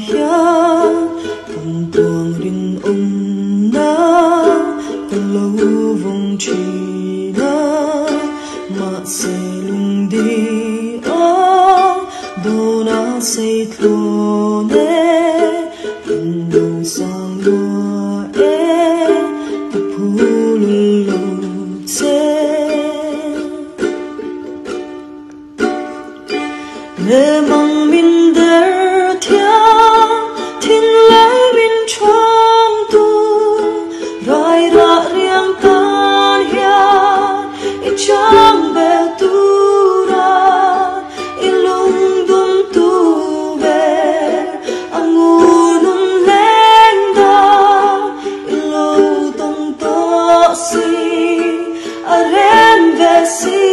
hian cùng tuồng rin na con lâu vòng chỉ na mà se lung đi đô na se thô nè hình đầu sang lúa tập hu lung lung lệ mang min der thia thiên lệ min trong tu rai ra riang tan hian i chang be tu ra i lung dum tu be angu num leng da i lo tong to si a ren ve si